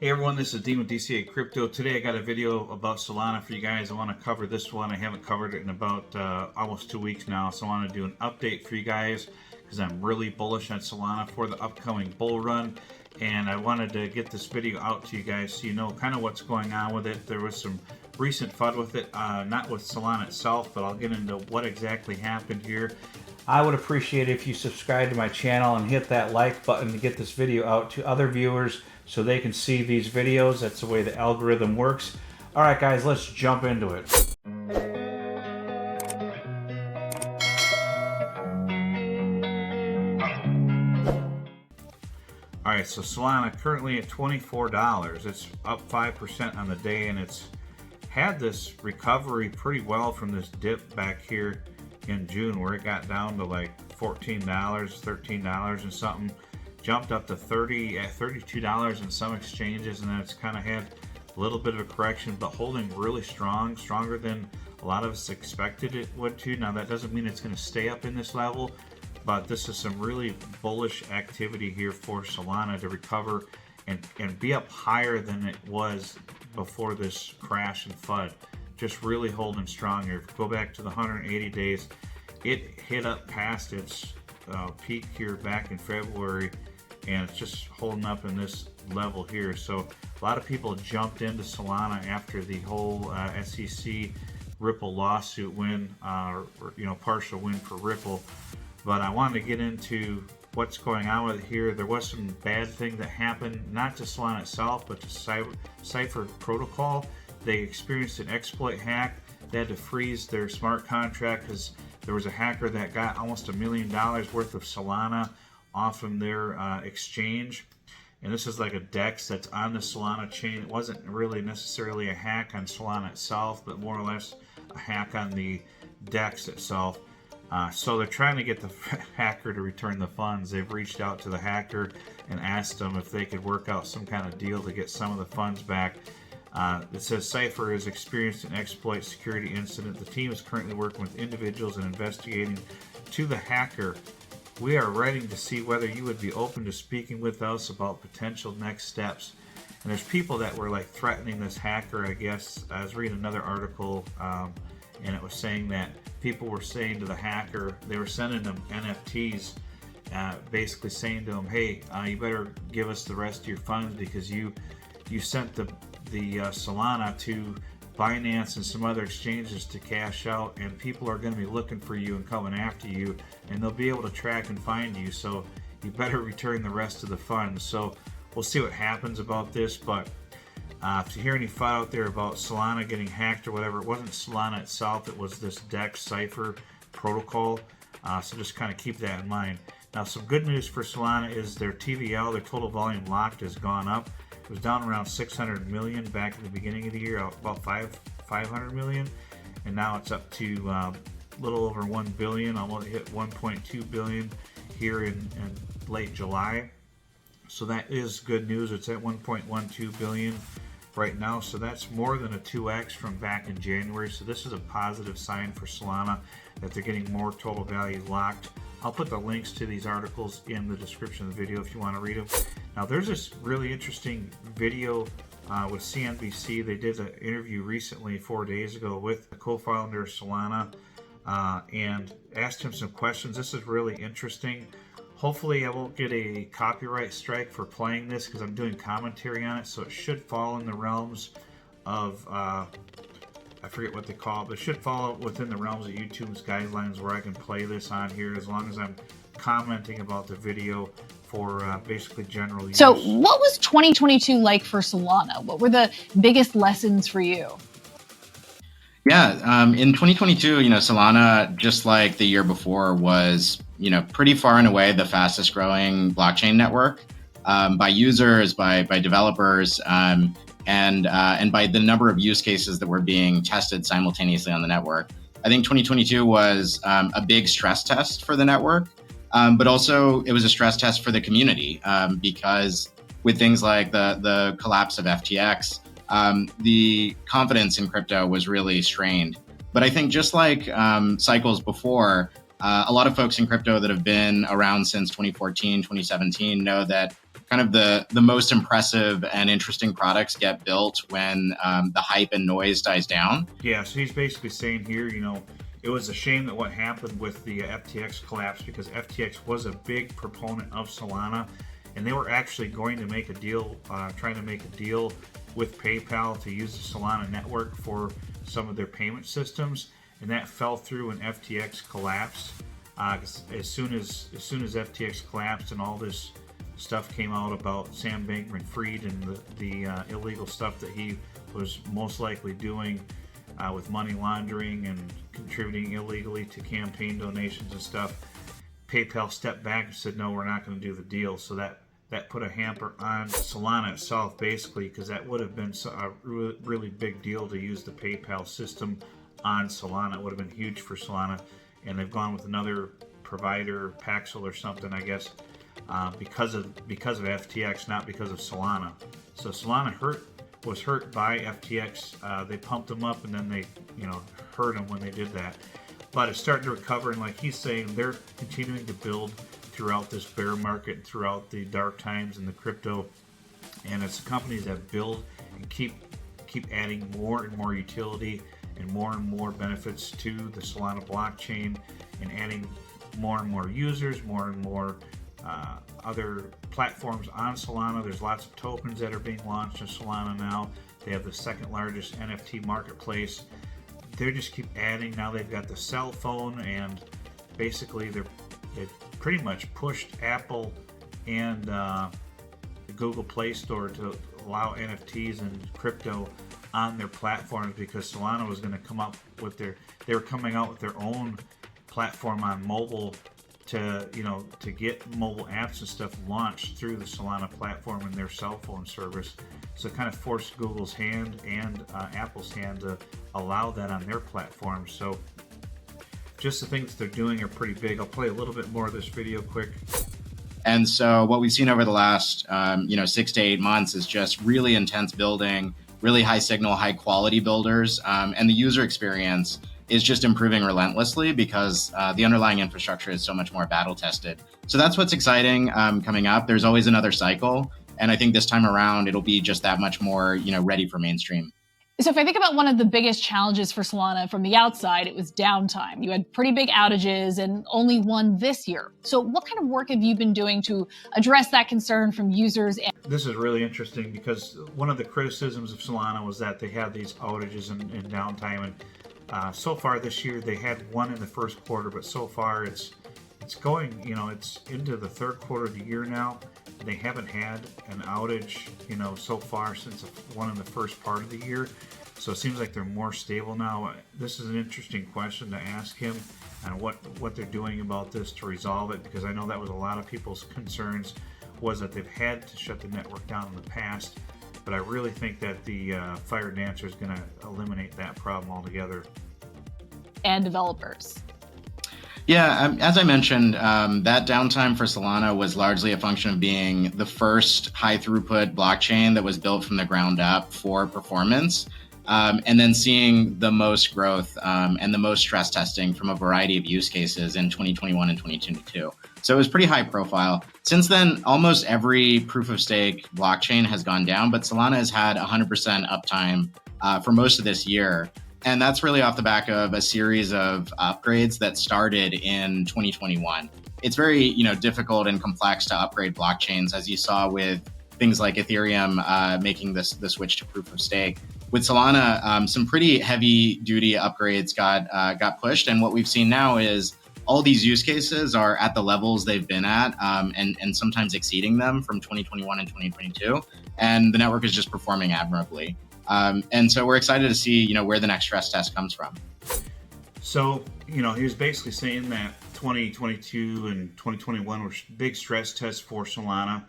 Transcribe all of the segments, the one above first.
Hey everyone, this is Dean with DCA Crypto. Today I got a video about Solana for you guys. I want to cover this one. I haven't covered it in about almost 2 weeks now, so I want to do an update for you guys because I'm really bullish on Solana for the upcoming bull run, and I wanted to get this video out to you guys so you know kind of what's going on with it. There was some recent FUD with it, not with Solana itself, but I'll get into what exactly happened here. I would appreciate it if you subscribe to my channel and hit that like button to get this video out to other viewers so they can see these videos. That's the way the algorithm works. All right, guys, let's jump into it. All right, so Solana currently at $24. It's up 5% on the day, and it's had this recovery pretty well from this dip back here in June where it got down to like $14, $13 and something. Jumped up to $32 in some exchanges, and then it's kind of had a little bit of a correction, but holding really strong, stronger than a lot of us expected it would to. Now that doesn't mean it's going to stay up in this level, but this is some really bullish activity here for Solana to recover and be up higher than it was before this crash and FUD. Just really holding strong here. Go back to the 180 days, it hit up past its peak here back in February, and it's just holding up in this level here. So a lot of people jumped into Solana after the whole SEC Ripple lawsuit win, or partial win for Ripple. But I wanted to get into what's going on with it here. There was some bad thing that happened, not to Solana itself, but to Cipher protocol. They experienced an exploit hack. They had to freeze their smart contract because there was a hacker that got almost $1 million worth of Solana off of their exchange. And this is like a DEX that's on the Solana chain. It wasn't really necessarily a hack on Solana itself, but more or less a hack on the DEX itself. So they're trying to get the hacker to return the funds. They've reached out to the hacker and asked them if they could work out some kind of deal to get some of the funds back. It says Cipher has experienced an exploit security incident. The team is currently working with individuals and investigating to the hacker. We are waiting to see whether you would be open to speaking with us about potential next steps. And there's people that were like threatening this hacker, I guess. I was reading another article, and it was saying that people were saying to the hacker, they were sending them NFTs, basically saying to them, hey, you better give us the rest of your funds because you sent the Solana to Binance and some other exchanges to cash out, and people are going to be looking for you and coming after you, and they'll be able to track and find you, so you better return the rest of the funds. So we'll see what happens about this, but if you hear any FUD out there about Solana getting hacked or whatever, it wasn't Solana itself, it was this DEX Cipher protocol, so just kind of keep that in mind. Now some good news for Solana is their TVL, their total volume locked, has gone up. It was down around 600 million back at the beginning of the year, about 500 million, and now it's up to a little over 1 billion, almost hit 1.2 billion here in late July. So that is good news. It's at 1.12 billion right now, so that's more than a 2x from back in January. So this is a positive sign for Solana that they're getting more total value locked. I'll put the links to these articles in the description of the video if you want to read them. Now there's this really interesting video with CNBC. They did an interview recently 4 days ago with the co-founder of Solana and asked him some questions. This is really interesting. Hopefully I won't get a copyright strike for playing this because I'm doing commentary on it, so it should fall in the realms of I forget what they call it, but it should fall within the realms of YouTube's guidelines where I can play this on here as long as I'm commenting about the video for basically general use. So what was 2022 like for Solana? What were the biggest lessons for you? Yeah, in 2022, Solana, just like the year before, was, pretty far and away the fastest growing blockchain network by users, by developers, and by the number of use cases that were being tested simultaneously on the network. I think 2022 was a big stress test for the network, but also it was a stress test for the community because with things like the collapse of FTX, the confidence in crypto was really strained. But I think just like cycles before, a lot of folks in crypto that have been around since 2014, 2017 know that kind of the most impressive and interesting products get built when the hype and noise dies down. Yeah, so he's basically saying here, it was a shame that what happened with the FTX collapse, because FTX was a big proponent of Solana, and they were actually going to make a deal, trying to make a deal with PayPal to use the Solana network for some of their payment systems, and that fell through when FTX collapsed. As soon as FTX collapsed and all this stuff came out about Sam Bankman-Fried and the illegal stuff that he was most likely doing with money laundering and contributing illegally to campaign donations and stuff, PayPal stepped back and said, no, we're not going to do the deal. So that put a hamper on Solana itself, basically, because that would have been a really big deal to use the PayPal system on Solana. It would have been huge for Solana, and they've gone with another provider, Paxil or something, I guess, because of FTX, not because of Solana. So Solana was hurt by FTX. They pumped them up, and then they hurt them when they did that. But it's starting to recover, and like he's saying, they're continuing to build throughout this bear market, throughout the dark times in the crypto, and it's companies that build and keep adding more and more utility and more benefits to the Solana blockchain, and adding more and more users, more and more other platforms on Solana. There's lots of tokens that are being launched in Solana now. They have the second largest NFT marketplace. They just keep adding. Now they've got the cell phone, and basically they've pretty much pushed Apple and the Google Play Store to allow NFTs and crypto on their platforms, because Solana was going to come up with they were coming out with their own platform on mobile to get mobile apps and stuff launched through the Solana platform and their cell phone service. So it kind of forced Google's hand and Apple's hand to allow that on their platform. So just the things they're doing are pretty big. I'll play a little bit more of this video quick. And so what we've seen over the last 6 to 8 months is just really intense building, really high signal, high quality builders, and the user experience is just improving relentlessly because the underlying infrastructure is so much more battle tested. So that's what's exciting coming up. There's always another cycle, and I think this time around it'll be just that much more ready for mainstream. So if I think about one of the biggest challenges for Solana from the outside, it was downtime. You had pretty big outages and only one this year. So what kind of work have you been doing to address that concern from users? This is really interesting, because one of the criticisms of Solana was that they had these outages and downtime, and so far this year they had one in the first quarter, but so far it's going, it's into the third quarter of the year now. They haven't had an outage, so far since one in the first part of the year. So it seems like they're more stable now. This is an interesting question to ask him, and what they're doing about this to resolve it, because I know that was a lot of people's concerns, was that they've had to shut the network down in the past. But I really think that the Fire Dancer is going to eliminate that problem altogether. And developers. Yeah, as I mentioned, that downtime for Solana was largely a function of being the first high throughput blockchain that was built from the ground up for performance, and then seeing the most growth and the most stress testing from a variety of use cases in 2021 and 2022. So it was pretty high profile. Since then, almost every proof of stake blockchain has gone down, but Solana has had 100% uptime for most of this year. And that's really off the back of a series of upgrades that started in 2021. It's very, difficult and complex to upgrade blockchains, as you saw with things like Ethereum making the switch to proof of stake. With Solana, some pretty heavy-duty upgrades got pushed, and what we've seen now is all these use cases are at the levels they've been at, and sometimes exceeding them from 2021 and 2022, and the network is just performing admirably. And so we're excited to see, where the next stress test comes from. So, he was basically saying that 2022 and 2021 were big stress tests for Solana,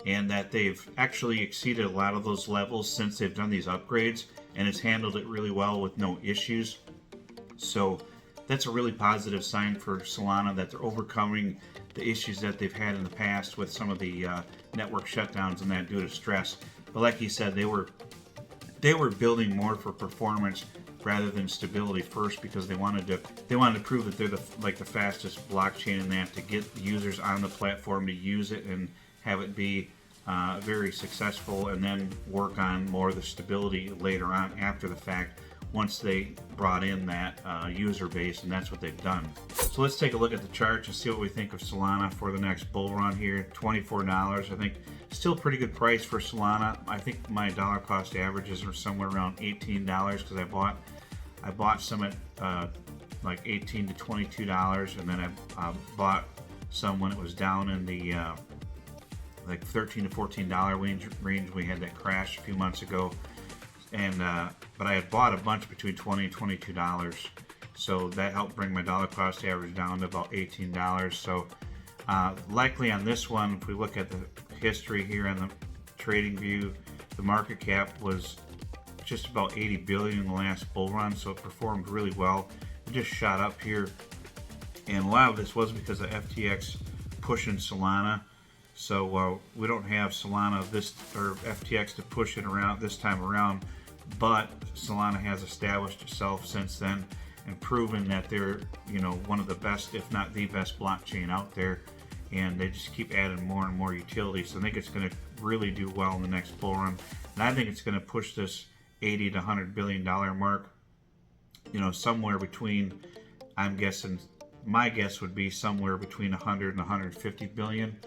and that they've actually exceeded a lot of those levels since they've done these upgrades, and it's handled it really well with no issues. So that's a really positive sign for Solana, that they're overcoming the issues that they've had in the past with some of the network shutdowns and that due to stress. But like he said, they were building more for performance rather than stability first, because they wanted to prove that they're the fastest blockchain, and they have to get users on the platform to use it and have it be very successful, and then work on more of the stability later on after the fact once they brought in that user base, and that's what they've done. So let's take a look at the charts and see what we think of Solana for the next bull run here. $24, I think still pretty good price for Solana. I think my dollar cost averages are somewhere around $18 because I bought some at like $18 to $22, and then I bought some when it was down in the like $13 to $14 range. We had that crash a few months ago, and but I had bought a bunch between $20 and $22, so that helped bring my dollar cost average down to about $18. So likely on this one, if we look at the history here on the trading view, the market cap was just about 80 billion in the last bull run, so it performed really well. It just shot up here, and a lot of this was because of FTX pushing Solana. So we don't have Solana or FTX to push it around this time around, but Solana has established itself since then and proven that they're, you know, one of the best, if not the best blockchain out there, and they just keep adding more and more utilities. So I think it's going to really do well in the next bull run, and I think it's going to push this 80 to $100 billion mark, you know, somewhere between, I'm guessing, my guess would be somewhere between 100 and 150 billion.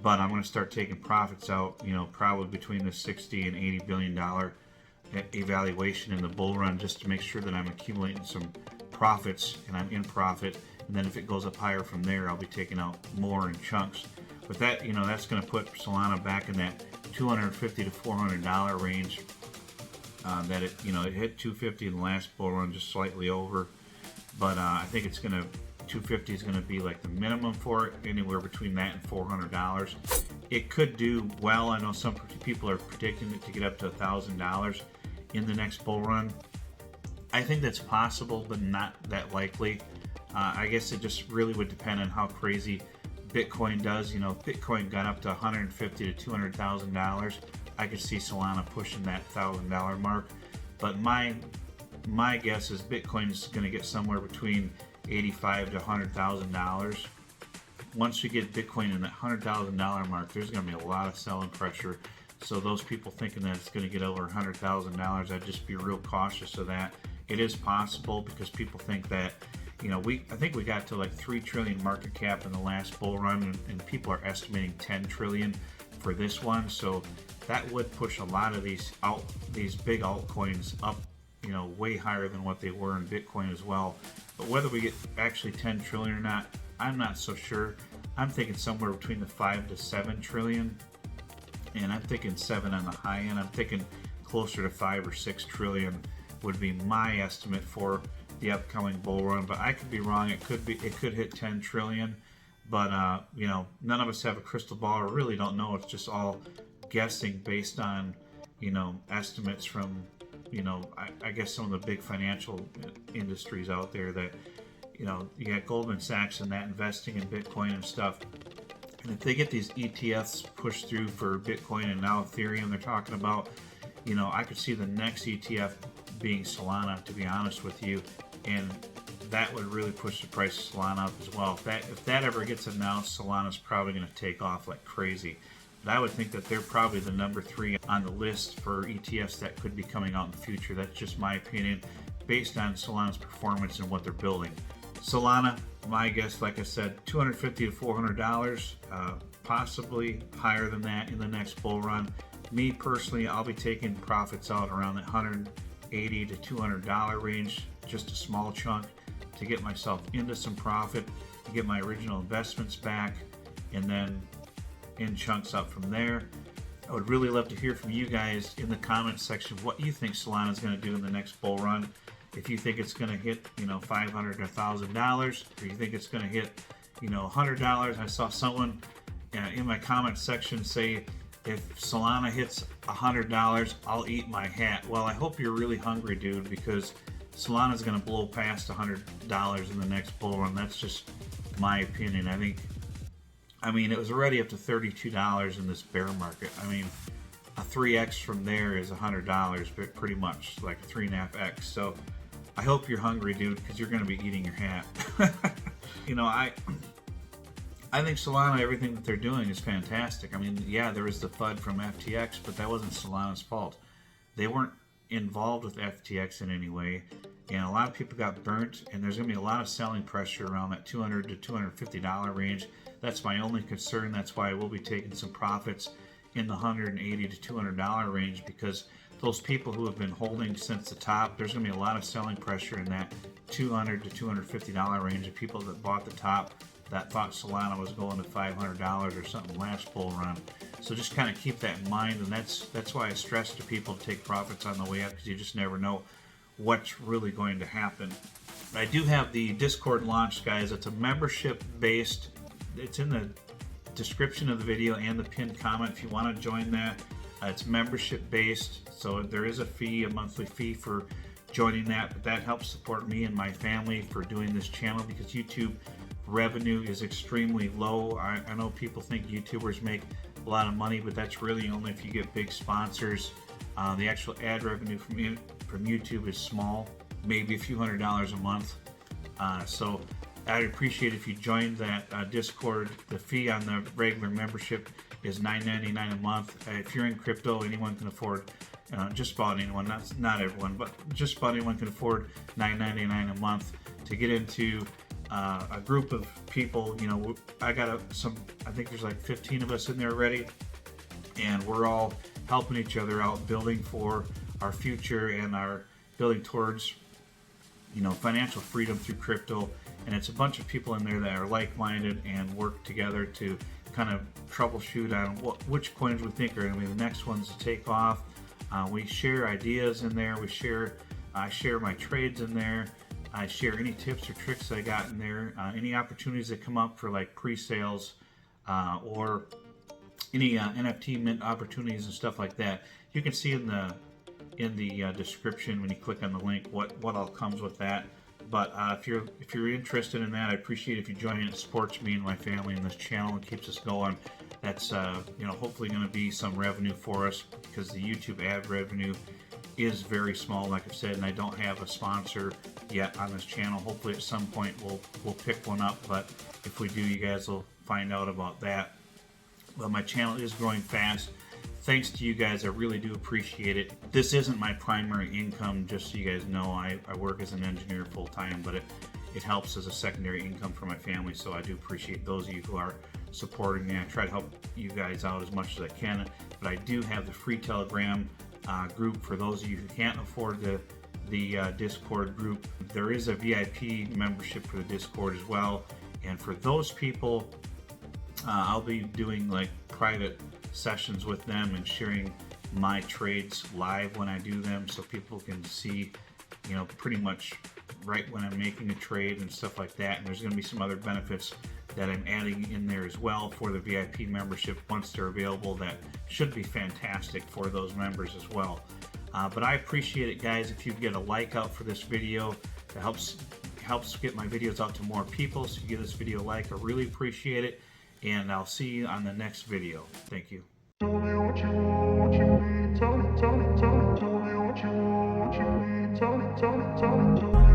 But I'm going to start taking profits out, you know, probably between the 60 and 80 billion dollar evaluation in the bull run, just to make sure that I'm accumulating some profits and I'm in profit. And then if it goes up higher from there, I'll be taking out more in chunks. But that, you know, that's going to put Solana back in that $250 to $400 range. That it, you know, it hit 250 in the last bull run, just slightly over. But I think it's going to, 250 is going to be like the minimum for it, anywhere between that and $400. It could do well. I know some people are predicting it to get up to $1,000 in the next bull run. I think that's possible, but not that likely. I guess it just really would depend on how crazy Bitcoin does. You know, if Bitcoin got up to $150,000 to $200,000, I could see Solana pushing that $1,000 mark. But my guess is Bitcoin is going to get somewhere between $85,000 to $100,000. Once you get Bitcoin in that $100,000 mark, there's going to be a lot of selling pressure. So those people thinking that it's going to get over $100,000, I'd just be real cautious of that. It is possible because people think that, you know, I think we got to like 3 trillion market cap in the last bull run, and people are estimating 10 trillion for this one. So that would push a lot of these big altcoins up, you know, way higher than what they were in Bitcoin as well. But whether we get actually 10 trillion or not, I'm not so sure. I'm thinking somewhere between the 5 to 7 trillion, and I'm thinking 7 on the high end. I'm thinking closer to 5 or 6 trillion would be my estimate for the upcoming bull run. But I could be wrong. It could hit 10 trillion. But you know, none of us have a crystal ball, or really don't know. It's just all guessing based on, you know, estimates from, you know, I guess some of the big financial industries out there that, you know, you got Goldman Sachs and that investing in Bitcoin and stuff. And if they get these ETFs pushed through for Bitcoin and now Ethereum they're talking about, you know, I could see the next ETF being Solana, to be honest with you. And that would really push the price of Solana up as well. If that ever gets announced, Solana's probably going to take off like crazy. But I would think that they're probably the number 3 on the list for ETFs that could be coming out in the future. That's just my opinion, based on Solana's performance and what they're building. Solana, my guess, like I said, $250 to $400, possibly higher than that in the next bull run. Me personally, I'll be taking profits out around that $180 to $200 range, just a small chunk, to get myself into some profit, to get my original investments back, and then in chunks up from there. I would really love to hear from you guys in the comments section what you think Solana is going to do in the next bull run. If you think it's going to hit, you know, $500 to $1,000, or you think it's going to hit, you know, $100. I saw someone in my comment section say, if Solana hits $100, I'll eat my hat. Well, I hope you're really hungry, dude, because Solana is going to blow past $100 in the next bull run. That's just my opinion. I mean, it was already up to $32 in this bear market. I mean, a 3x from there is $100, but pretty much like a 3.5x. So I hope you're hungry, dude, because you're going to be eating your hat. You know, I think Solana, everything that they're doing is fantastic. I mean, yeah, there was the FUD from FTX, but that wasn't Solana's fault. They weren't involved with FTX in any way, and a lot of people got burnt, and there's going to be a lot of selling pressure around that $200 to $250 range. That's my only concern. That's why I will be taking some profits in the $180 to $200 range, because those people who have been holding since the top, there's going to be a lot of selling pressure in that $200 to $250 range of people that bought the top that thought Solana was going to $500 or something last bull run. So just kind of keep that in mind, and that's why I stress to people to take profits on the way up, because you just never know what's really going to happen. I do have the Discord launched, guys. It's a membership based. It's in the description of the video and the pinned comment if you want to join that. It's membership based, so there is a fee, a monthly fee for joining that, but that helps support me and my family for doing this channel, because YouTube revenue is extremely low. I know people think YouTubers make a lot of money, but that's really only if you get big sponsors. The actual ad revenue from YouTube is small, maybe a few $100s a month. So I'd appreciate if you joined that Discord. The fee on the regular membership is $9.99 a month. If you're in crypto, anyone can afford, just about anyone, not everyone, but just about anyone can afford $9.99 a month to get into a group of people. You know, I got I think there's like 15 of us in there already, and we're all helping each other out, building for our future and our building towards, you know, financial freedom through crypto. And it's a bunch of people in there that are like-minded and work together to kind of troubleshoot on which coins we think are going to be the next ones to take off. We share ideas in there. I share my trades in there. I share any tips or tricks that I got in there. Any opportunities that come up for like pre-sales or any NFT mint opportunities and stuff like that. You can see in the description when you click on the link what all comes with that. But if you're interested in that, I appreciate if you join in. It supports me and my family and this channel and keeps us going. That's you know, hopefully going to be some revenue for us, because the YouTube ad revenue is very small, like I've said, and I don't have a sponsor yet on this channel. Hopefully at some point we'll pick one up, but if we do, you guys will find out about that. But my channel is growing fast. Thanks to you guys, I really do appreciate it. This isn't my primary income, just so you guys know. I work as an engineer full time, but it helps as a secondary income for my family, so I do appreciate those of you who are supporting me. I try to help you guys out as much as I can, but I do have the free Telegram group for those of you who can't afford the Discord group. There is a VIP membership for the Discord as well, and for those people, I'll be doing like private sessions with them and sharing my trades live when I do them, so people can see, you know, pretty much right when I'm making a trade and stuff like that. And there's going to be some other benefits that I'm adding in there as well for the VIP membership once they're available. That should be fantastic for those members as well. But I appreciate it, guys. If you get a like out for this video, it helps get my videos out to more people. So you give this video a like, I really appreciate it. And I'll see you on the next video. Thank you. Tell me what you want, what you need. Tell me what you want, what you need. Tell me.